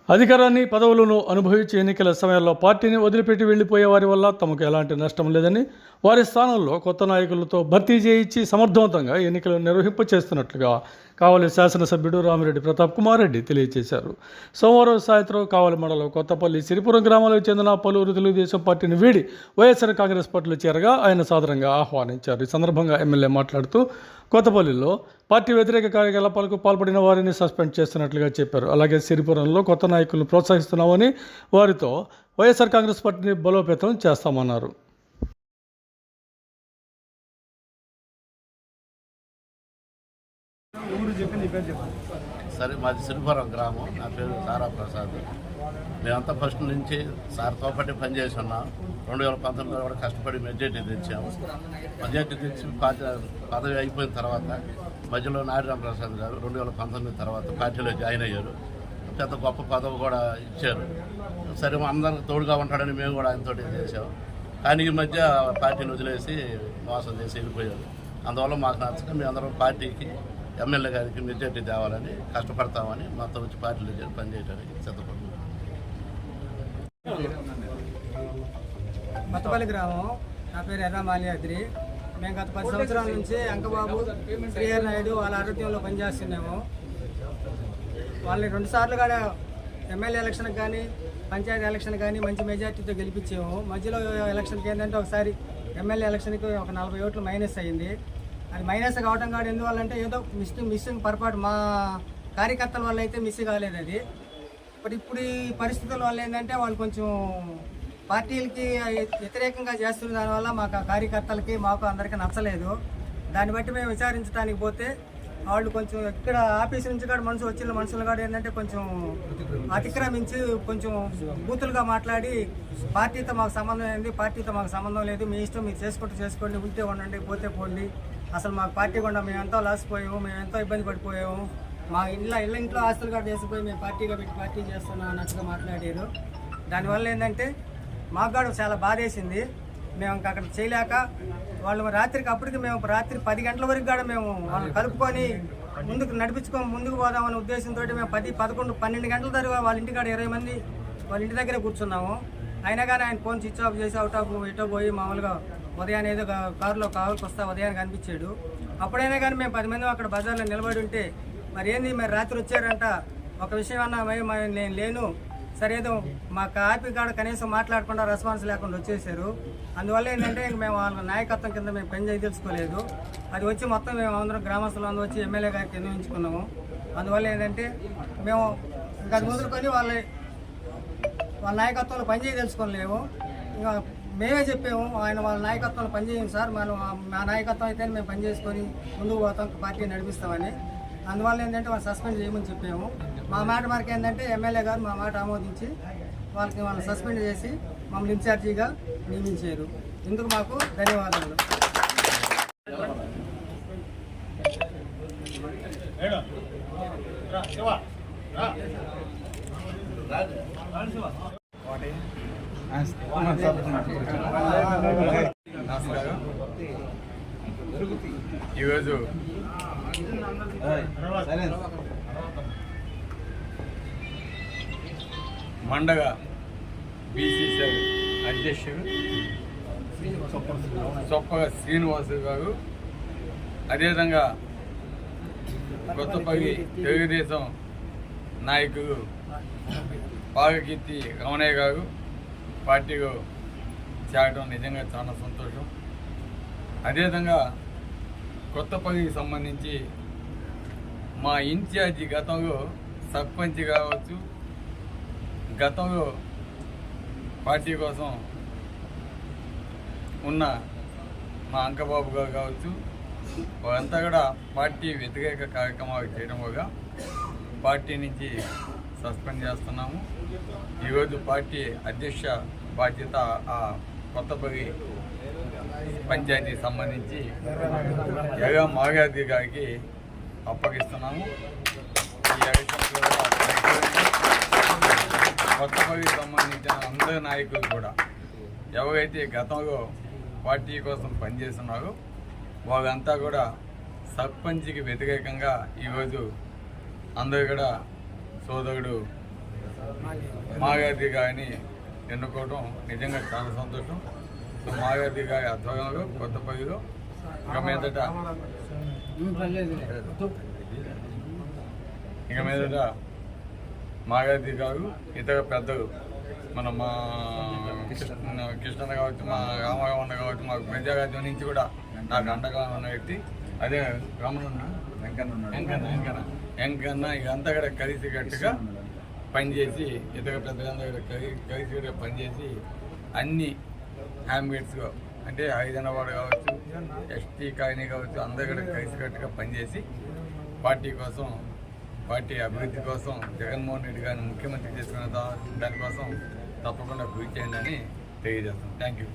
అధికారాన్ని పదవులను అనుభవించి ఎన్నికల సమయాల్లో పార్టీని వదిలిపెట్టి వెళ్లిపోయే వారి వల్ల తమకు ఎలాంటి నష్టం లేదని, వారి స్థానంలో కొత్త నాయకులతో భర్తీ చేయించి సమర్థవంతంగా ఎన్నికలు నిర్వహింపచేస్తున్నట్లుగా కావలి శాసనసభ్యుడు రామిరెడ్డి ప్రతాప్ కుమార్ రెడ్డి తెలియజేశారు. సోమవారం సాయంత్రం కావలి మండలం కొత్తపల్లి సిరిపురం గ్రామాలకు చెందిన పలువురు తెలుగుదేశం పార్టీని వీడి వైఎస్ఆర్ కాంగ్రెస్ పార్టీలో చేరగా ఆయన సాదరంగా ఆహ్వానించారు. ఈ సందర్భంగా ఎమ్మెల్యే మాట్లాడుతూ కొత్తపల్లిలో పార్టీ వ్యతిరేక కార్యకలాపాలకు పాల్పడిన వారిని సస్పెండ్ చేస్తున్నట్లుగా చెప్పారు. అలాగే సిరిపురంలో కొత్త నాయకులను ప్రోత్సహిస్తున్నామని, వారితో వైఎస్ఆర్ కాంగ్రెస్ పార్టీని బలోపేతం చేస్తామన్నారు. సరే, మాది సిరిపురం గ్రామం. నా పేరు తారా ప్రసాద్. మేమంతా ఫస్ట్ నుంచి సార్తో పాటు పనిచేసి ఉన్నాం. 2019లో కూడా కష్టపడి మెజార్టీ తెచ్చాము. మెజార్టీ తెచ్చి పదవి అయిపోయిన తర్వాత మధ్యలో నారాయణ ప్రసాద్ గారు 2019 తర్వాత పార్టీలో జాయిన్ అయ్యారు. పెద్ద గొప్ప పదవి కూడా ఇచ్చారు. సరే, అందరికి తోడుగా ఉంటాడని మేము కూడా ఆయనతో చేసాము. కానీ ఈ మధ్య పార్టీని వదిలేసి మోసం చేసి వెళ్ళిపోయారు. అందువల్ల మాకు నచ్చక మేమందరం పార్టీకి, ఎమ్మెల్యే గారికి మెజార్టీ తేవాలని కష్టపడతామని మొత్తం వచ్చి పార్టీలో చేరి పనిచేయడానికి సిద్ధపడుతున్నాం. కొత్తపల్లి గ్రామం. నా పేరు ఎర్ర మాల్యాద్రి. మేము గత 10 సంవత్సరాల నుంచి అంకబాబు, శ్రీహరి నాయుడు వాళ్ళ ఆరోగ్యంలో పనిచేస్తున్నాము. వాళ్ళని 2 సార్లు కూడా ఎమ్మెల్యే ఎలక్షన్కి కానీ, పంచాయతీ ఎలక్షన్ కానీ మంచి మెజార్టీతో గెలిపించాము. మధ్యలో ఎలక్షన్కి ఏంటంటే ఒకసారి ఎమ్మెల్యే ఎలక్షన్కి ఒక 40 ఓట్లు మైనస్ అయ్యింది. అది మైనస్ కావడం కాదు. ఎందువల్లంటే ఏదో మిస్సింగ్ పొరపాటు మా కార్యకర్తల వల్ల అయితే మిస్ కాలేదు అది. బట్ ఇప్పుడు ఈ పరిస్థితుల వల్ల ఏంటంటే వాళ్ళు కొంచెం పార్టీలకి వ్యతిరేకంగా చేస్తున్న దానివల్ల మాకు ఆ కార్యకర్తలకి మాకు అందరికీ నచ్చలేదు. దాన్ని బట్టి మేము విచారించడానికి పోతే వాళ్ళు కొంచెం ఇక్కడ ఆఫీస్ నుంచి కూడా వచ్చిన మనుషులు కూడా ఏంటంటే కొంచెం అతిక్రమించి కొంచెం బూతులుగా మాట్లాడి పార్టీతో మాకు సంబంధం ఏంది, పార్టీతో మాకు సంబంధం లేదు, మీ ఇష్టం మీరు చేసుకోండి, ఉంటే ఉండండి, పోతే పోండి, అసలు మాకు పార్టీ కూడా మేము ఎంతో లాసిపోయాము, మేము ఎంతో ఇబ్బంది పడిపోయాము, మా ఇంట్లో ఆస్తులు కూడా వేసిపోయి మేము పార్టీగా పెట్టి పార్టీ చేస్తున్నాం అన్నట్టుగా మాట్లాడారు. దానివల్ల ఏంటంటే మాకు కూడా చాలా బాధేసింది. మేము ఇంకా అక్కడ చేయలేక వాళ్ళు రాత్రికి అప్పటికి మేము రాత్రి 10 గంటల వరకు కూడా మేము వాళ్ళని కలుపుకొని ముందుకు పోదామనే ఉద్దేశంతో మేము 10, 11, 12 గంటల తర్వాత వాళ్ళ ఇంటికాడ 20 మంది వాళ్ళ ఇంటి దగ్గరే కూర్చున్నాము. అయినా కానీ ఆయన ఫోన్ స్విచ్ ఆఫ్ చేసి అవుట్ ఆఫ్ ఇటో పోయి మామూలుగా ఉదయాన్నే ఏదో కారులో కావాల్సి వస్తా ఉదయాన్ని కనిపించాడు. అప్పుడైనా కానీ మేము 10 మంది అక్కడ బజార్లో నిలబడి ఉంటే మరి ఏంది మరి రాత్రి వచ్చారంట, ఒక విషయం అన్నా నేను లేను, సరేదో మా కాపీ కాడ కనీసం మాట్లాడకుండా రెస్పాన్స్ లేకుండా వచ్చేసారు. అందువల్ల ఏంటంటే మేము వాళ్ళ నాయకత్వం కింద మేము పని తెలుసుకోలేదు. అది వచ్చి మొత్తం మేము అందరం గ్రామస్తులు అందరూ వచ్చి ఎమ్మెల్యే గారికి నిర్ణయించుకున్నాము. అందువల్ల ఏంటంటే మేము ఇంకా మొదలుకొని వాళ్ళ నాయకత్వంలో పని తెలుసుకోలేము. ఇంకా మేమే చెప్పాము, ఆయన వాళ్ళ నాయకత్వంలో పనిచేయండి సార్, మా నాయకత్వం అయితే మేము పని చేసుకొని ముందుకు పోతాం, పార్టీ నడిపిస్తామని. అందువల్ల ఏంటంటే వాళ్ళు సస్పెండ్ చేయమని చెప్పాము. మా మాట వరకు ఏంటంటే ఎమ్మెల్యే గారు మా మాట ఆమోదించి వాళ్ళని సస్పెండ్ చేసి మమ్మల్ని ఇన్ఛార్జిగా నియమించారు. ఇందుకు మాకు ధన్యవాదాలు. ఈరోజు మండగ బీసీసీ అధ్యక్షుడు చొప్పగా శ్రీనివాసు గారు, అదేవిధంగా కొత్తపల్లి తెలుగుదేశం నాయకులు పాగకీర్తి రమణయ్య గారు పార్టీలో చేరడం నిజంగా చాలా సంతోషం. అదేవిధంగా కొత్తపల్లికి సంబంధించి మా ఇన్ఛార్జి గతంలో సర్పంచ్ కావచ్చు, గతంలో పార్టీ కోసం ఉన్న మా అంకబాబు గారు కావచ్చు, వారంతా కూడా పార్టీ వ్యతిరేక కార్యక్రమాలు చేయడం వల్ల పార్టీ నుంచి సస్పెండ్ చేస్తున్నాము. ఈరోజు పార్టీ అధ్యక్ష బాధ్యత ఆ కొత్తపల్లి పంచాయతీకి సంబంధించి ఎర్ర మాగాది గారికి అప్పగిస్తున్నాము. ఈ కొత్తపల్లికి సంబంధించిన అందరి నాయకులు కూడా ఎవరైతే గతంలో పార్టీ కోసం పనిచేస్తున్నారో వాళ్ళంతా కూడా సర్పంచ్కి వ్యతిరేకంగా ఈరోజు అందరూ కూడా సోదరుడు మాగాది గారిని ఎన్నుకోవడం నిజంగా చాలా సంతోషం. సో మాగాది గారి ఆధ్వర్యంలో కొత్తపల్లిలో ఇక మీదట మాగాది గారు ఇతర పెద్దలు మా కృష్ణ కావచ్చు, మా రామారావు అన్న కావచ్చు, మాకు ప్రజారాజ్యం నుంచి కూడా నాకు అండగా ఉన్న వ్యక్తి అదే రమణ వెంకన్న ఇదంతా కూడా కలిసికట్టుగా పనిచేసి ఇతర పెద్దలందరూ కలిసికట్టుగా పనిచేసి అన్ని హ్యామ్గేట్స్గా అంటే హైదరాబాద్ కావచ్చు, ఎస్టీ కాలనీ కావచ్చు, అందరూ కూడా కలిసికట్టుగా పనిచేసి పార్టీ కోసం, పార్టీ అభివృద్ధి కోసం జగన్మోహన్ రెడ్డి గారిని ముఖ్యమంత్రి చేసుకున్న దానికోసం తప్పకుండా కృషి చేయండి అని తెలియజేస్తాం. Thank you.